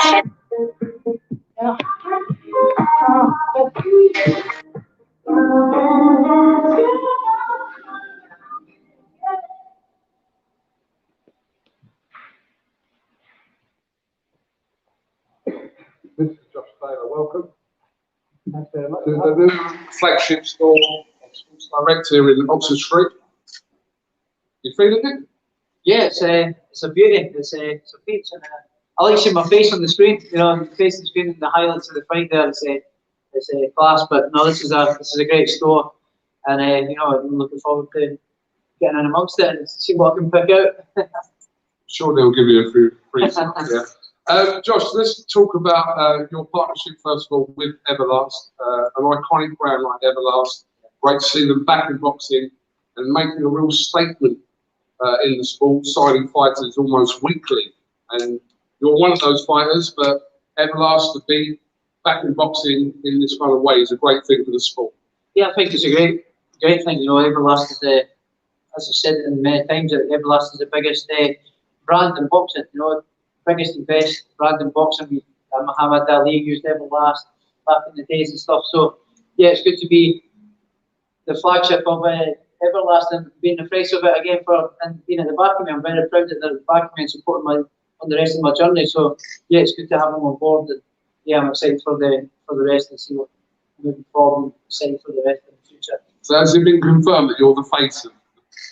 Mr. Josh Taylor, welcome. Thanks very much. To the new flagship store of Sports Direct here in Oxford Street. You feeling it? Yeah, it's a beauty. It's a peach, and I like seeing my face on the screen. You know, the face on the screen and the highlights of the fight there. It's a class, but no, this is a great store, and you know, I'm looking forward to getting in amongst it and see what I can pick out. Sure, they'll give you a few free stuff. Yeah. Josh, let's talk about your partnership first of all with Everlast, an iconic brand like Everlast. Great to see them back in boxing and making a real statement in the sport, signing fighters almost weekly. And you're one of those fighters, but Everlast to be back in boxing in this kind of way is a great thing for the sport. Yeah, I think it's a great thing. You know, Everlast is as I said many times, Everlast is the biggest brand in boxing. You know, biggest and best brand in boxing. Muhammad Ali used Everlast back in the days and stuff. So yeah, it's good to be the flagship of Everlast and being the face of it again and being at the back of me. I'm very proud that they're at the back of me and supporting me on the rest of my journey. So yeah, it's good to have them on board. And yeah, I'm excited for the rest and see what moving forward. I'm excited for the rest in the future. So has it been confirmed that you're the face of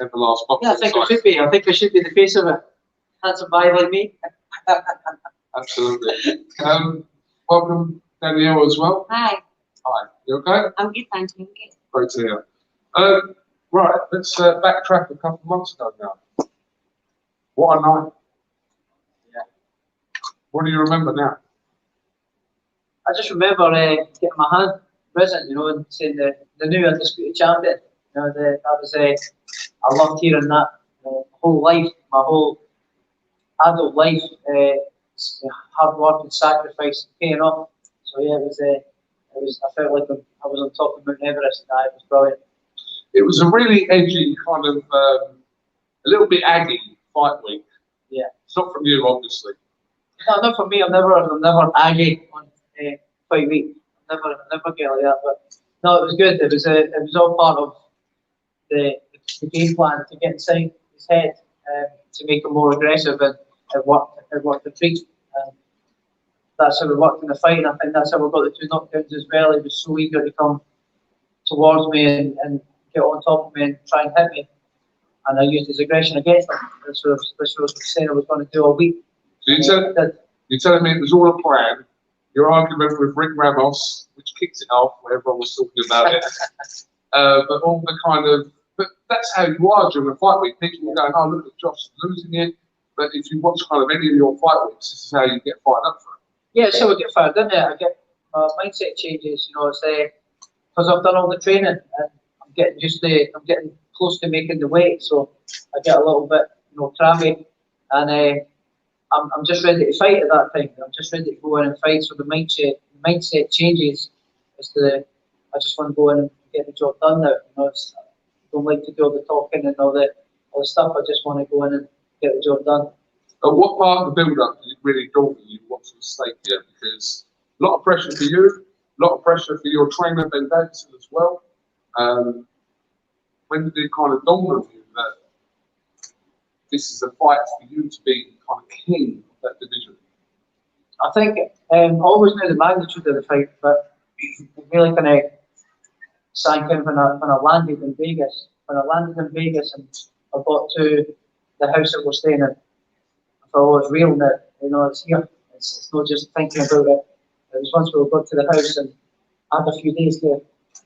Everlast boxing? Yeah, I think I should be. I think I should be the face of it. That's a buy like me. Absolutely. Welcome, Danielle, as well. Hi. Hi. You okay? I'm good, thank you. Great to hear. Right, let's backtrack a couple of months ago now. What a night. Yeah. What do you remember now? I just remember getting my hand present, you know, and saying the new undisputed champion. You know, that was I loved hearing that. My whole life, my whole adult life, hard work and sacrifice paying off. So yeah, it was. I felt like I was on top of Mount Everest. And it was brilliant. It was a really edgy kind of, a little bit aggy fight week. Yeah. It's not from you, obviously. No, not for me. I'm never aggy on fight week. Never get like that. But no, it was good. It was all part of the game plan to get inside his head to make him more aggressive and work the treat. That's how we worked in the fight, and I think that's how we got the 2 knockdowns as well. He was so eager to come towards me and get on top of me and try and hit me. And I used his aggression against him. That's what I was saying I was going to do all week. So you're telling me it was all a plan. Your argument with Rick Ramos, which kicked it off, where everyone was talking about it. But all the kind of, but that's how you are during a fight week. People are going, oh, look at Josh losing it. But if you watch kind of any of your fight weeks, this is how you get fired up for it. Yeah, so I get fired in there. I get my mindset changes. You know, it's because I've done all the training and I'm getting close to making the weight, so I get a little bit, you know, crabby, and I'm just ready to fight at that time. I'm just ready to go in and fight. So the mindset changes. I just want to go in and get the job done now. You know, I don't like to do all the talking and all the stuff. I just want to go in and get the job done. But what part of the build-up did it really dawn on you what's at stake here? Because a lot of pressure for you, a lot of pressure for your trainer Ben Davidson as well. When did it kind of dawn on you that this is a fight for you to be kind of king of that division? I think I always knew the magnitude of the fight, but it really kind of sank in when I landed in Vegas. When I landed in Vegas and I got to the house that we're staying in, I thought, oh, it's real now. You know, it's here. It's not just thinking about it. It was once we got to the house and I had a few days to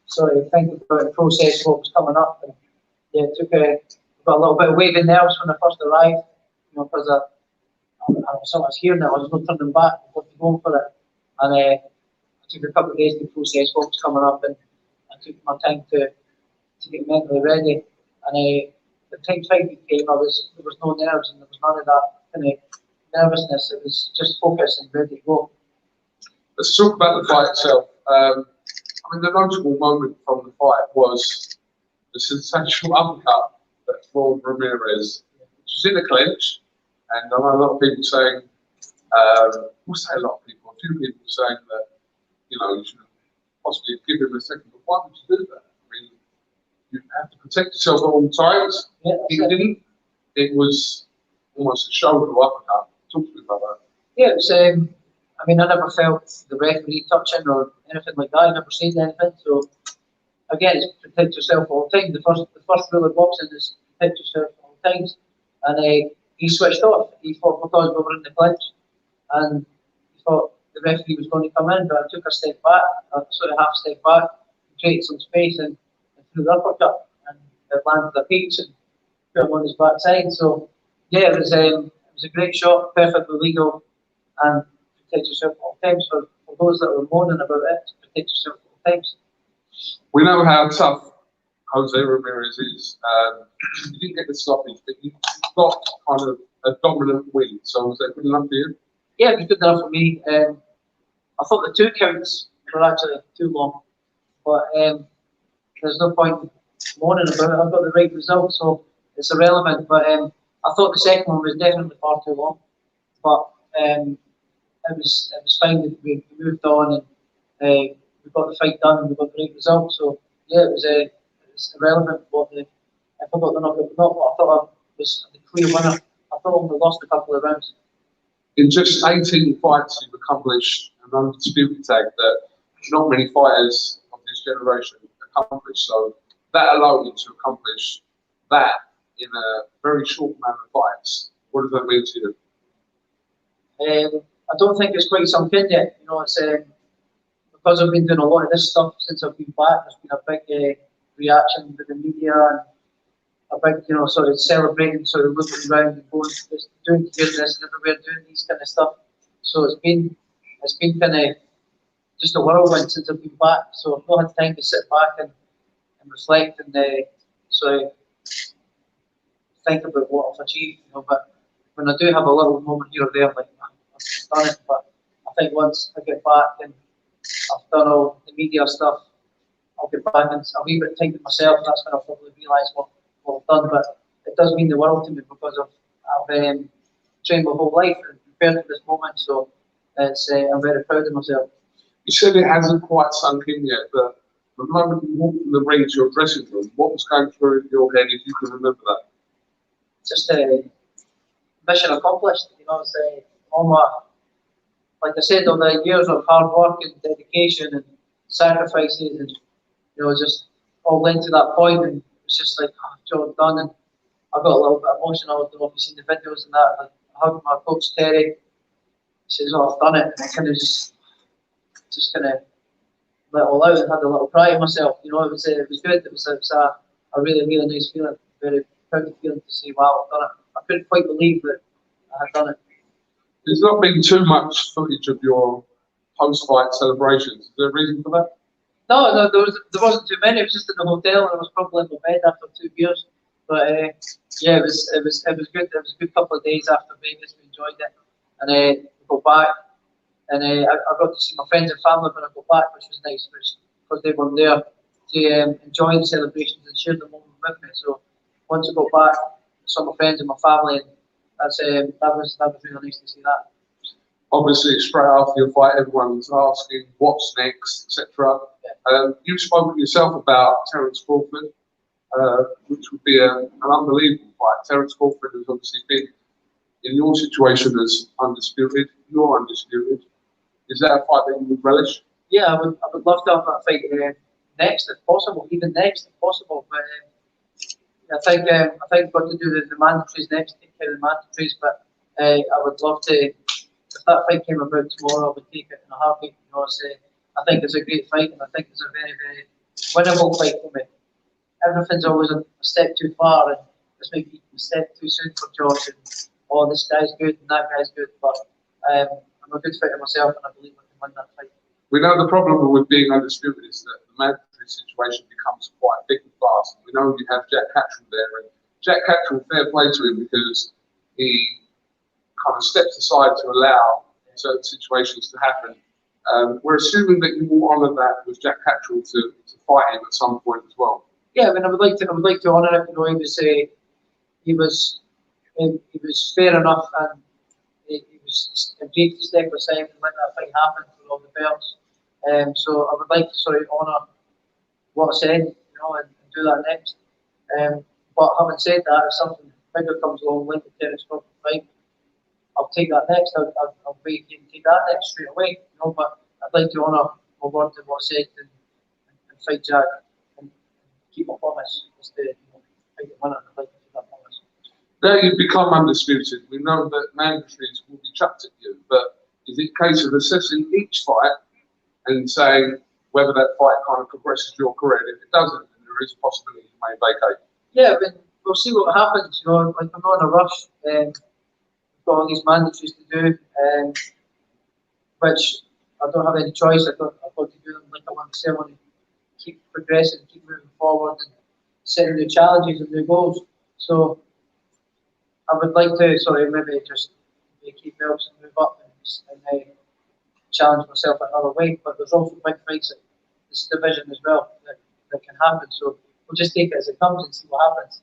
sort of think about the process, what was coming up. And yeah, it took got a little bit of waving nerves when I first arrived, you know, because I was here now. I was not turning back. I wanted to go for it. And I took a couple of days to process what was coming up, and I took my time to get mentally ready. And the time fight came, there was no nerves and there was none of that kind of nervousness. It was just focused and ready to go. Let's talk about the fight itself. I mean, the notable moment from the fight was the sensational uppercut that floored Ramirez, which was in a clinch. And I know a lot of people saying We'll say a lot of people, a few people saying that, you know, you should possibly give him a second, but why would you do that? I mean, you have to protect yourself at all times. Yeah, He didn't. It was almost a shoulder uppercut. Talk to me about that. Yeah, it was, I mean, I never felt the referee touching or anything like that. I never seen anything. So, again, it's protect yourself all the time. The first rule of boxing is protect yourself at all times. And he switched off. He thought because we were in the clinch, and he thought the referee was going to come in, but I took a step back, a sort of half step back, created some space and threw the uppercut, and it landed a peach and put him on his backside. So, yeah, it was a great shot, perfectly legal, and protect yourself at all times. For those that were moaning about it, protect yourself at all times. We know how tough Jose Ramirez is. You didn't get the stoppage, but you got kind of a dominant win. So was that good enough for you? Yeah, it was good enough for me. I thought the 2 counts were actually too long, but there's no point moaning about it. I've got the right result, so it's irrelevant. But I thought the second one was definitely far too long. But it was fine. We moved on and we got the fight done and we got the right result. So yeah, it was irrelevant what if I got the knockout or not. But I thought I was the clear winner. I thought I only lost a couple of rounds. In just 18 fights, you've accomplished an undisputed tag that not many fighters of this generation accomplish. So that allowed you to accomplish that in a very short amount of fights. What does that mean to you? I don't think it's quite sunk in yet. You know, it's because I've been doing a lot of this stuff since I've been back. There's been a big reaction with the media and a big, you know, sort of celebrating, sort of looking around and going, doing this and everywhere, doing these kind of stuff. So it's been kind of just a whirlwind since I've been back. So I've not had time to sit back and reflect and sort of think about what I've achieved. You know, but when I do have a little moment here or there, I'm like, I've done it. But I think once I get back and I've done all the media stuff, I'll get back and I'll be a bit time to myself. That's when I'll probably realise what I've done. But it does mean the world to me because I've trained my whole life and prepared for this moment. So it's I'm very proud of myself. You said it hasn't quite sunk in yet, but the moment you walked from the ring to your dressing room, what was going through your head, if you can remember that? Just mission accomplished. You know, it's all my, like I said, all the years of hard work and dedication and sacrifices, and you know, just all went to that point, and it was just like, oh, job done. And I got a little bit emotional. I don't know if you've seen the videos and that. I hugged my coach Terry. He says, "Oh, I've done it." And I kind of just kind of let it all out and had a little pride in myself. You know, it was good. It was a really, really nice feeling. Very proud feeling to say, "Wow, I've done it." I couldn't quite believe that I had done it. There's not been too much footage of your post-fight celebrations. Is there a reason for that? No, there wasn't too many. It was just in the hotel, and I was probably in my bed after 2 beers. But yeah, it was good. It was a good couple of days after Vegas. We enjoyed it, and we go back, and I got to see my friends and family when I go back, which was nice, because they were there to enjoy the celebrations and share the moment with me. So once I got back, I saw my friends and my family, and that was really nice to see that. Obviously, straight after your fight, everyone's asking what's next, etc. Yeah. You've spoken yourself about Terence Crawford, which would be an unbelievable fight. Terence Crawford has obviously been in your situation as undisputed. You're undisputed. Is that a fight that you would relish? Yeah, I would love to have that fight next, if possible. Even next, if possible. But I think we've got to do the mandatories next, take care of the mandatories. But I would love to. If that fight came about tomorrow, I would take it in a heartbeat. You know, I think it's a great fight, and I think it's a very, very winnable fight for me. Everything's always a step too far, and this might be a step too soon for Josh. And oh, this guy's good and that guy's good, but I'm a good fighter myself, and I believe I can win that fight. We know the problem with being undisputed is that the mandatory situation becomes quite thick and fast. We know you have Jack Catterall there, and Jack Catterall, fair play to him because he kind of steps aside to allow certain situations to happen. We're assuming that you will honour that with Jack Catterall to fight him at some point as well. Yeah, I mean, I would like to honour it. You know, he was fair enough, and he just agreed to step aside and let that thing happen for all the belts. So I would like to sort of honour what I said, you know, and do that next. But having said that, if something bigger comes along like the telescopic fight, I'll take that next. I'll wait and take that next straight away, you know. But I'd like to honour my word and what I said and fight Jack and keep my promise. Just to, you know, fight the winner. I'd like to keep that promise. Now you've become undisputed. We know that mandatories will be chucked at you, but is it a case of assessing each fight and saying whether that fight kind of progresses your career? And if it doesn't, then there is a possibility you may vacate. Yeah, I mean, we'll see what happens. You know, like I'm not in a rush. We've got all these mandatories to do, which I don't have any choice. I've got to do them like I want to say. I want to keep progressing, keep moving forward, and setting new challenges and new goals. So I would like to sort of maybe just keep belts and move up and challenge myself another way. But there's also big fights in this division as well that can happen. So we'll just take it as it comes and see what happens.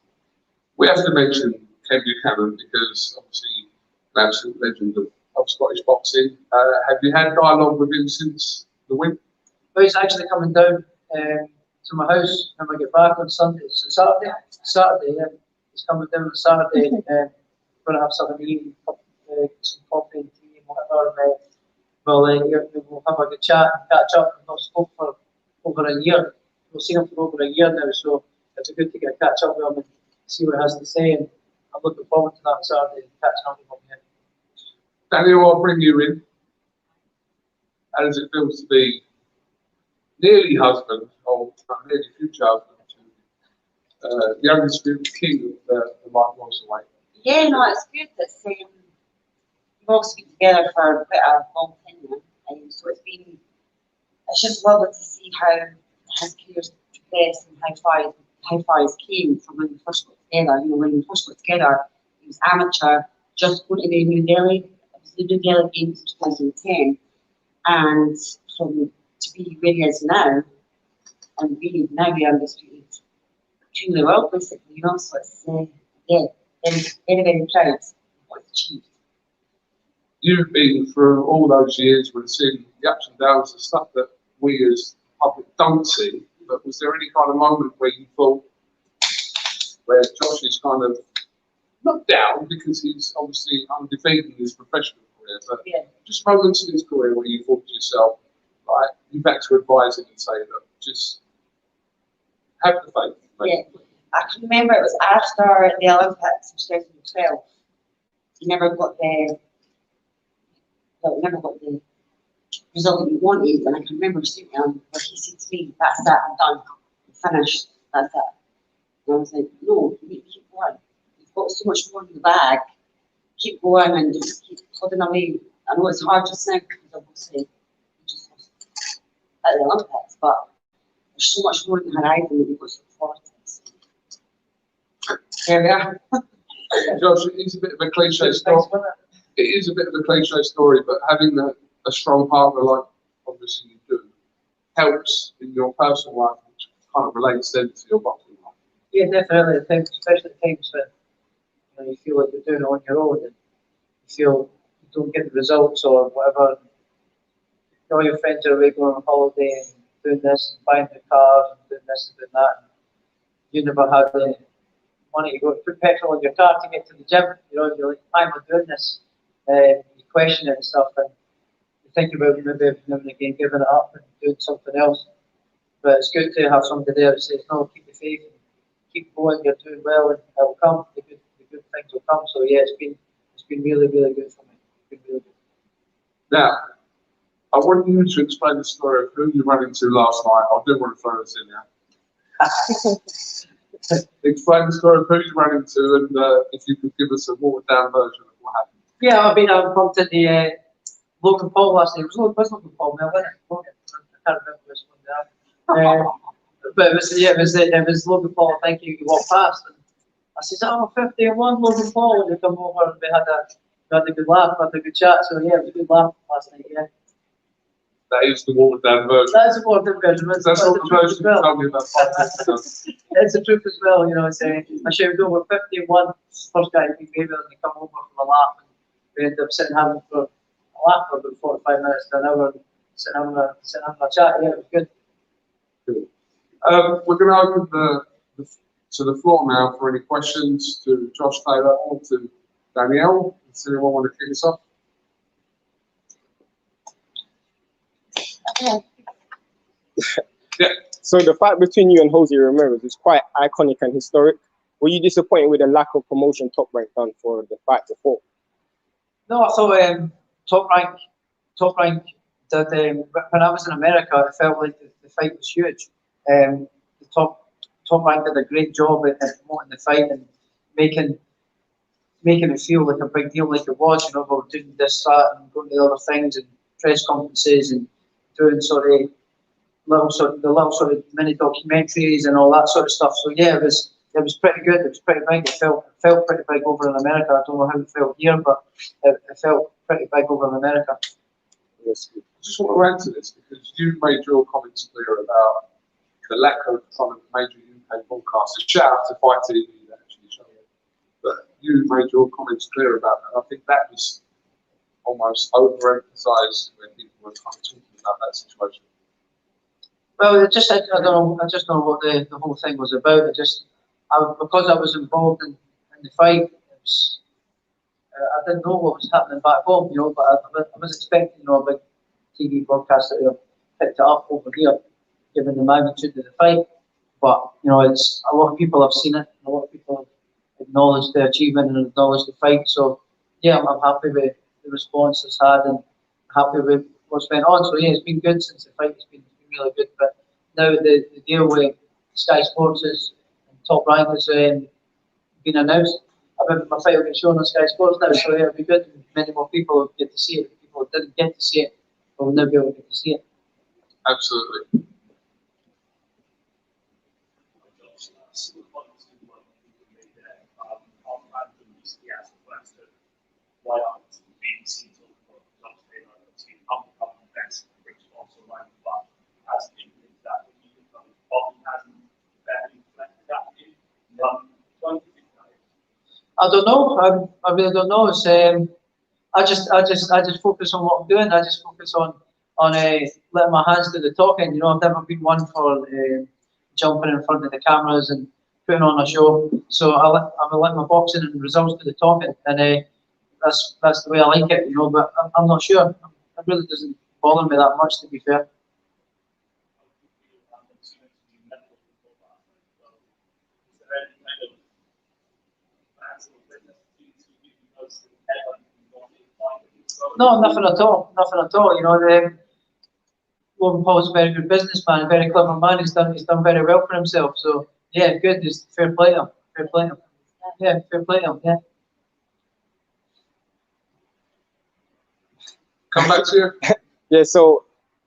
We have to mention Ken Buchanan because obviously an absolute legend of Scottish boxing. Have you had dialogue with him since the win? Well, he's actually coming down to my house when I get back on Sunday. So Saturday, yeah. He's coming down on Saturday. Going to have something to eat, some coffee and tea and whatever. We'll have a good chat and catch up. We've not spoken for over a year. We've seen him for over a year now, so it's good to get a catch up with him and see what he has to say. And I'm looking forward to that Saturday and catching up with him. Daniel, I'll bring you in. How does it feel to be nearly husband, or nearly future husband, to the undisputed king of the light welterweight? Yeah, no, it's good. It's, we've also been together for quite a long time now, so it's just lovely to see how his career's progressed and how far he's came from when we first got together. You know, when we first got together, he was amateur, just going to the New Delhi. It was the New Delhi Games in 2010, and to be where he is now, and really now we undisputed king of the world, basically. You know, so it's yeah. Very, very proud of what it's achieved. You've been through all those years, we've seen the ups and downs and stuff that we as public don't see, but was there any kind of moment where you thought, where Josh is kind of, not down, because he's obviously undefeated in his professional career, but just moments in his career where you thought to yourself, right, you've had to advise him and say, look, just have the faith. Yeah. I can remember it was after the Olympics in 2012. He never got the result that he wanted, and I can remember sitting down where he said to me, "That's it, I'm done, I'm finished, that's it." And I was like, "No, you need to keep going. You've got so much more in the bag. Keep going and just keep plugging away." I know it's hard just now because obviously you just lost at the Olympics, but there's so much more in the horizon that we've got to look forward to. There we are. Josh, it is a bit of a cliche story. It is a bit of a cliche story, but having a strong partner like obviously you do helps in your personal life, which kind of relates then to your boxing life. Yeah, definitely. I think especially times when you feel like you're doing it on your own and you feel you don't get the results or whatever. All your friends are away going on holiday and doing this and buying new cars and doing this and doing that. And you never have the money to go put petrol in your car to get to the gym. You know, you're like, why am I doing this? You question it and stuff, and you think about maybe every now and again giving it up and doing something else. But it's good to have somebody there that says, no, keep the faith, and keep going, you're doing well, and it will come. The good things will come. So yeah, it's been really, really good for me. It's been really good. Now, I want you to explain the story of who you ran into last night. I do want to throw this in now. Explain the story of who you ran into, and if you could give us a watered down version of what happened. Yeah, I bumped into the Logan Paul last night. It was Logan Paul, man. I can't remember which one now. But it was Logan Paul. I think he walked past, and I said, "Oh, 51 Logan Paul," and they come over and we had a good laugh, had a good chat. So yeah, it was a good laugh last night. Yeah. That is the watered down version. That is the watered down version. That's not the version you told me about 5 minutes ago. It's the truth as well, you know. I should go with 51. First guy to be able to come over for a laugh and we ended up sitting having for a laugh for about 45 minutes to an hour, sitting having a chat. Yeah, it was good. Good. We're going to open the floor now for any questions to Josh Taylor or to Danielle. Does anyone want to kick us off? Yeah. So the fight between you and Jose Ramirez is quite iconic and historic. Were you disappointed with the lack of promotion Top Rank done for the fight before? No, I thought Top Rank did, when I was in America, it felt like the fight was huge. The Top Rank did a great job at promoting the fight and making it feel like a big deal, like it was. You know, we were doing this, that, and going to other things and press conferences and doing the little sort of mini documentaries and all that sort of stuff. So yeah, it was pretty good. It was pretty big. It felt pretty big over in America. I don't know how it felt here, but it felt pretty big over in America. Yes. I just want to add to this because you made your comments clear about the lack of kind of major UK broadcasters. Shout out to Fight TV that actually showed it. But you made your comments clear about that. I think that was almost overemphasised when people were kind of talking about that situation. Well, I just don't know what the whole thing was about. Because I was involved in the fight, I didn't know what was happening back home, you know. But I was expecting, you know, a big TV broadcast that would have picked it up over here, given the magnitude of the fight. But you know, it's a lot of people have seen it. A lot of people have acknowledged the achievement and acknowledged the fight. So yeah, I'm happy with the response it's had and happy with what's been on. So yeah, it's been good since the fight. It's been really good. But now the deal with Sky Sports is Top Rank has been announced. My fight will be shown on Sky Sports now, so yeah, it'll be good. Many more people will get to see it. People who didn't get to see it will now be able to get to see it. Absolutely. I don't know. I really don't know. It's I just focus on what I'm doing. I just focus on letting my hands do the talking. You know, I've never been one for jumping in front of the cameras and putting on a show. So I let my boxing and results do the talking, and that's the way I like it. You know, but I'm not sure. It really doesn't bother me that much, to be fair. No, nothing at all. Nothing at all. You know, Logan Paul's a very good businessman, a very clever man. He's done very well for himself. So yeah, good. Just fair play to him. Fair play to him. Yeah, fair play to him. Yeah. Come back to you. Yeah. So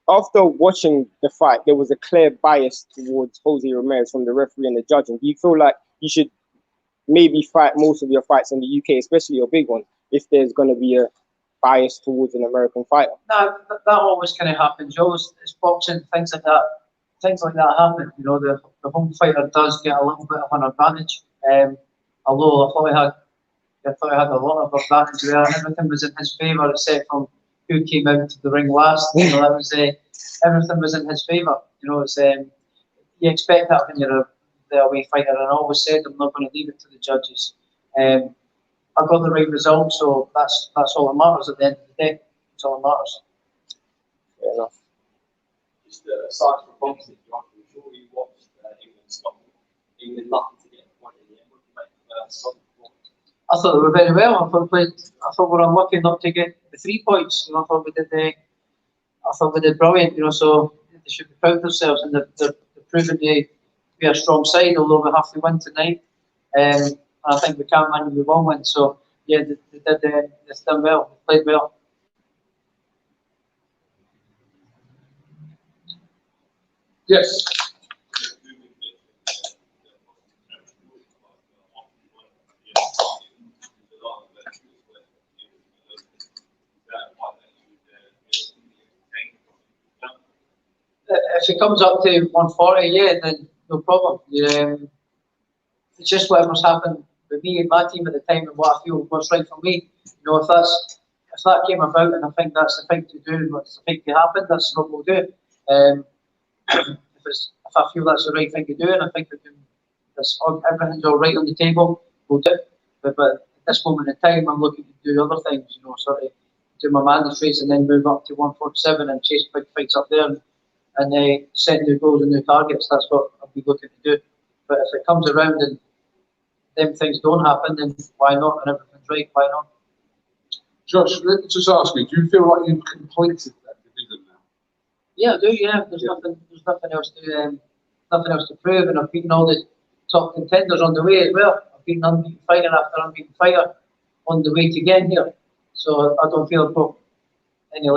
after watching the fight, there was a clear bias towards Jose Ramirez from the referee and the judge. And do you feel like you should maybe fight most of your fights in the UK, especially your big one, if there's going to be a bias towards an American fighter? No, that always kind of happens. It's boxing, things like that. Things like that happen. You know, the home fighter does get a little bit of an advantage. Although I thought I had a lot of advantage there. Everything was in his favour, except from who came out to the ring last. You know, that was everything was in his favour. You know, it's you expect that when you're the away fighter, and I always said I'm not going to leave it to the judges. I got the right result, so that's all that matters at the end of the day. That's all that matters. Fair enough. Just aside from boxing, I'm sure you watched England Scotland. England lucky to get a point in the end. What do you make of Scotland? I thought they were very well. I thought we were unlucky not to get the 3 points. You know, I thought we did brilliant. You know, so they should be proud of themselves, and they're proving to be a strong side. Although we have to win tonight. And I think we can't win, we won't win. So yeah, they've done well, they played well. Yes. If it comes up to 140, yeah, then no problem. It's just whatever's happened with me and my team at the time and what I feel what's right for me. You know, if that came about, and I think that's the thing to do, what's the thing to happen, that's what we'll do. If I feel that's the right thing to do, and I think everything's all right on the table, we'll do it. But at this moment in time, I'm looking to do other things, you know, sort of do my mandatories and then move up to 147 and chase big fights up there and set new goals and new targets. That's what I'll be looking to do. But if it comes around and them things don't happen, then why not? And everything's right, why not? Josh, let me just ask you, do you feel like you've completed that division now? Yeah, I do. Yeah, there's nothing else to prove, and I've beaten all the top contenders on the way as well. I've beaten unbeaten fighter after unbeaten fighter on the way to get here, so I don't feel I've got any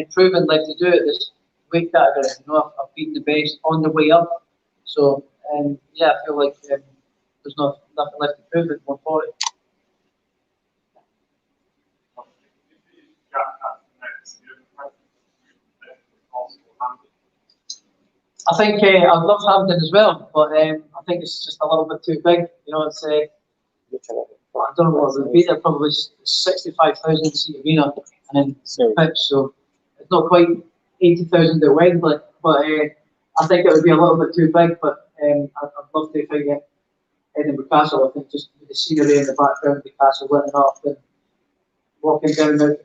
proving left to do at this weight category. You know, I've beaten the best on the way up, so yeah, I feel like there's nothing left to prove at 140. I think I'd love Hampton as well, but I think it's just a little bit too big. You know, it's I don't know what it would be. They're probably 65,000 seat arena and then pitch, so it's not quite 80,000 at Wembley. But I think it would be a little bit too big. But I'd love to fight Edinburgh Castle. I think just with the scenery in the background, the castle lit up, and walking down the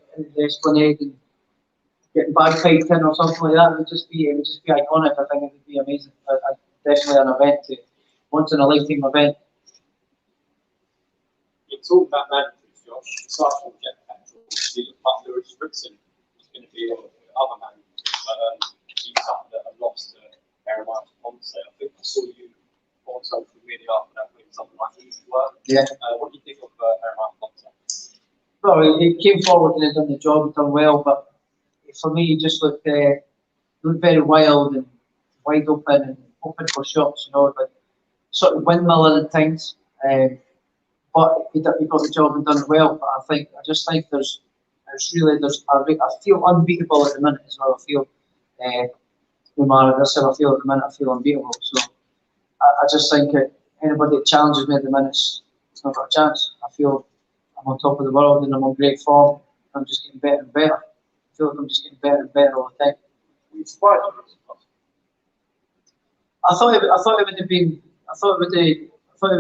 Esplanade and getting bagpiped in or something like that, it would just be iconic. I think it would be amazing. Definitely an event, once in a lifetime event. You talk about mandatories, Josh. Aside from Jet Petrol, you look like Lewis Rickson is going to be other mandatories, but you suffered a loss to Paramount Ponce. I think I saw you on social media after that with something like easy work. Yeah. What do you think of Paramount Ponce? Well, he came forward and done the job, done well, but for me, he just looked very wild and wide open and open for shots, you know, like sort of windmilling at times. But he got the job and done it well. But I just think I feel unbeatable at the minute as well. I feel no matter this, I feel at the minute I feel unbeatable. So I just think anybody that challenges me at the minute, it's not got a chance. I feel I'm on top of the world and I'm on great form. I'm just getting better and better. I feel like I'm just getting better and better all the time. I thought it would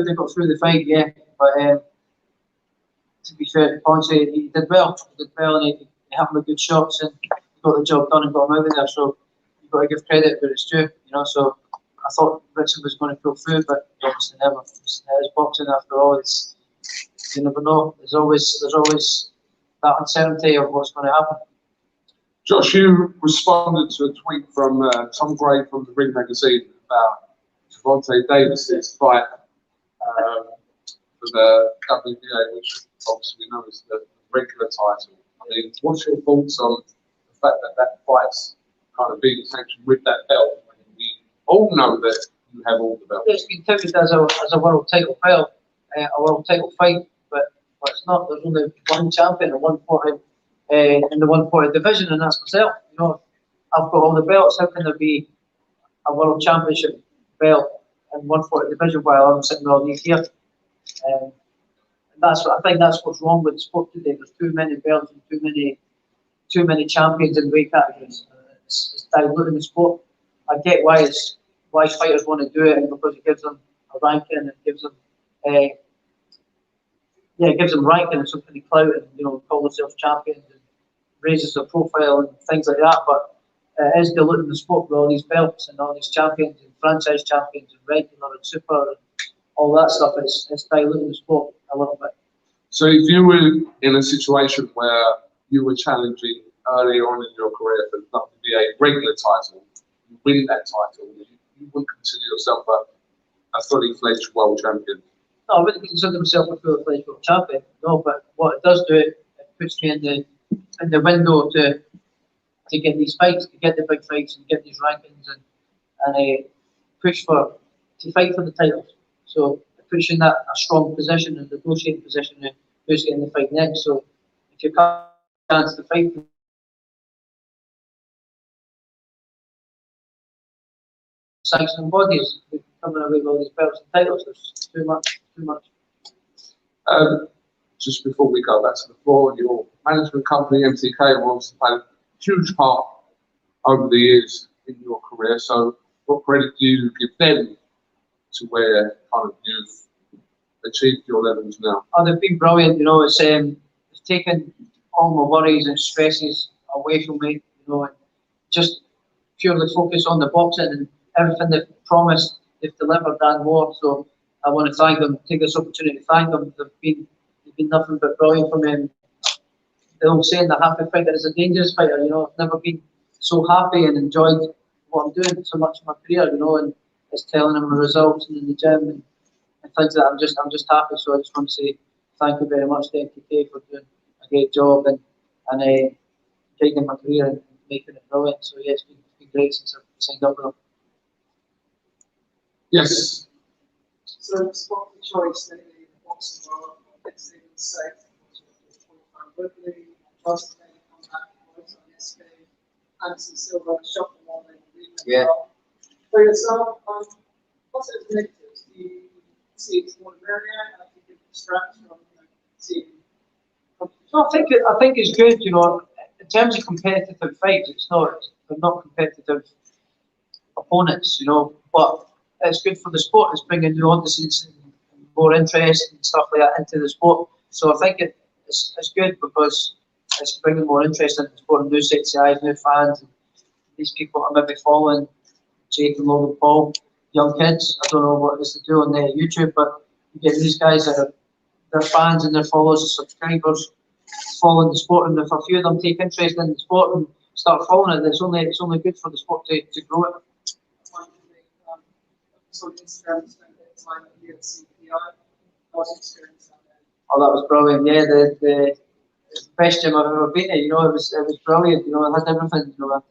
have got through the fight, yeah. But to be fair to Ponce, he did well. He did well, and he had him with good shots and he got the job done and got him out of there. So you've got to give credit where it's due, you know. So I thought Richard was going to go through, but obviously never. It's boxing after all. You never know. There's always that uncertainty of what's going to happen. Josh, you responded to a tweet from Tom Gray from the Ring magazine about Gervonta Davis's fight for the WBA, which obviously we know is the regular title. I mean, what's your thoughts on the fact that that fight's kind of being sanctioned with that belt when we all know that you have all the belts? It's been touted as a world title belt, a world title fight, but it's not. There's only one champion in 140 in the 140 division, and that's myself. You know, I've got all the belts. How can there be a world championship belt in 140 division while I'm sitting on these here? And I think that's what's wrong with the sport today. There's too many belts and too many champions in weight categories. It's diluting the sport. I get why fighters want to do it, and because it gives them a ranking and it gives them ranking and something to clout and, you know, call themselves champions and raises their profile and things like that. But it is diluting the sport with all these belts and all these champions and franchise champions and regular and super and all that stuff. It's diluting the sport a little bit. So if you were in a situation where you were challenging early on in your career for the WBA regular title, you win that title, you wouldn't consider yourself a fully fledged world champion? No, I wouldn't consider myself a fully fledged world champion. No, but what it does do, it puts me in the window to get these fights, to get the big fights and get these rankings and push to fight for the titles. So it puts you in a strong position, a negotiating position of who's getting the fight next. So if you can't chance to fight sanctioning bodies coming away with all these belts and titles, there's too much. just before we go back to the floor, your management company, MTK, have obviously played a huge part over the years in your career. So what credit do you give them to where kind of you've achieved your levels now? Oh, they've been brilliant. You know, it's taken all my worries and stresses away from me. You know, and just purely focus on the boxing, and everything they've promised, they've delivered and more. So I want to thank them, take this opportunity to thank them. They've been nothing but brilliant for me. And the old saying, the happy fighter is a dangerous fighter. You know, I've never been so happy and enjoyed what I'm doing so much in my career. You know, and it's telling them the results and in the gym and things like that. I'm just happy. So I just want to say thank you very much to MTK for doing a great job and taking my career and making it brilliant. So yeah, it's been great since I've signed up with them. Yes. So spot the choice in the boxing world, let's say it's safe, Woodley, Justin, come back, works on SK, Anderson Silva, shot the one, Yeah. For yourself, what's the negatives? Do you see it's more merrier? I think it distracts from seeing. No, I think it's good. You know, in terms of competitive fights, they're not competitive opponents. You know, but it's good for the sport. It's bringing new audiences and more interest and stuff like that into the sport. So I think it's good because it's bringing more interest into the sport, and new sets of eyes, new fans, and these people are maybe following Jake and Logan Paul, young kids. I don't know what it is to do on YouTube, but you get these guys that are their fans and their followers and subscribers following the sport, and if a few of them take interest in the sport and start following it, it's only good for the sport to grow it. So Instagram spent time at the CPI. What's experience on that? Oh, that was brilliant. Yeah, the best gym I've ever been at. You know, it was brilliant. You know, it had everything. You know,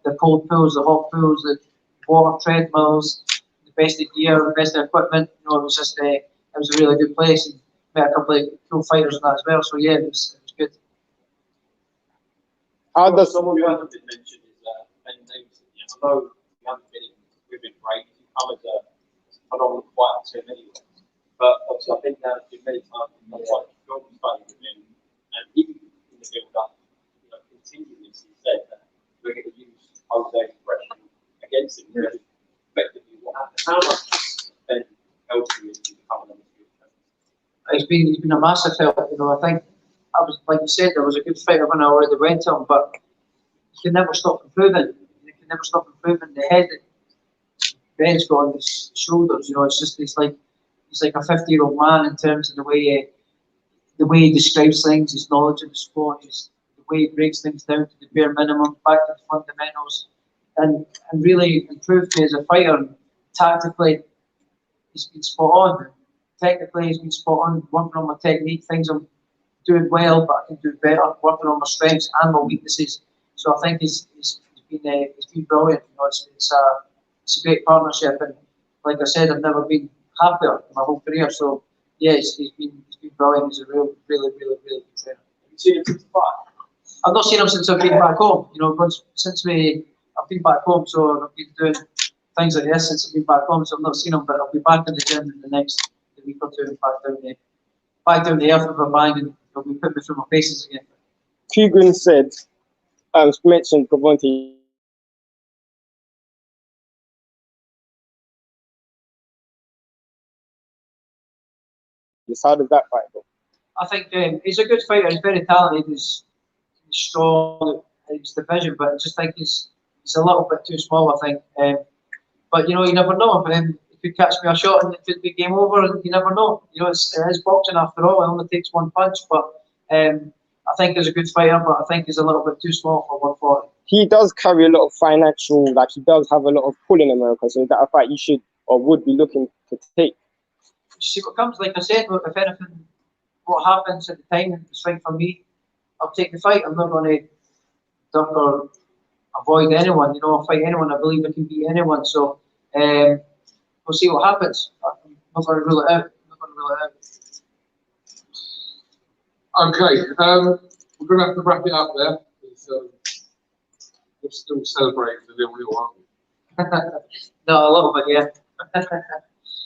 the cold pools, the hot pools, the water treadmills, the best of gear, the best of equipment. You know, it was just it was a really good place, and met a couple of cool fighters and that as well. So yeah, it was good. How does someone who hasn't been mentioned is Ben Davidson? Yeah, I know you haven't been with him great. You come as a phenomenal fighter to him anyway. But obviously, I think there's been many times in my life I've fighting with him, and even in the build-up, you know, continuously said that we're going to use Jose's aggression against him. Really, effectively, what happened? How much has Ben helped you in becoming a He's been a massive help. You know, I think I was, like you said, I was a good fighter when I already went to him, but you can never stop improving. You can never stop improving. The head that Ben's got on his shoulders, you know, he's like a 50-year-old man in terms of the way he describes things, his knowledge of the sport, the way he breaks things down to the bare minimum, back to the fundamentals, and really improved me as a fighter. And tactically, he's been spot on. Technically, he's been spot on, working on my technique, things I'm doing well, but I can do better, working on my strengths and my weaknesses. So I think he's been brilliant. You know, it's a great partnership, and like I said, I've never been happier in my whole career. So yeah, he's been brilliant. He's a really good trainer. Have you seen him since fight? I've not seen him since I've been back home. You know, I've been back home, so I've been doing things like this since I've been back home. So I've not seen him, but I'll be back in the gym in the next week or two, back down the earth with a bang, and he'll be putting me through my paces again. Kugan said, mentioned Gavante. How does that fight go? I think he's a good fighter. He's very talented. He's strong in his division, but I just think he's a little bit too small, I think. But you know, you never know. He could catch me a shot and it could be game over. And you never know. You know, it is boxing after all. It only takes one punch. But I think he's a good fighter, but I think he's a little bit too small for 140. He does carry a lot of financial, like he does have a lot of pull in America. So is that a fight you should or would be looking to take? See what comes. Like I said, look, if anything, what happens at the time, it's right for me. I'll take the fight. I'm not going to duck or avoid anyone. You know, I'll fight anyone. I believe I can beat anyone. So we'll see what happens. I'm not going to rule it out. Okay, we're going to have to wrap it up there. We're still celebrating the 0-0, aren't we? No, a little bit, yeah.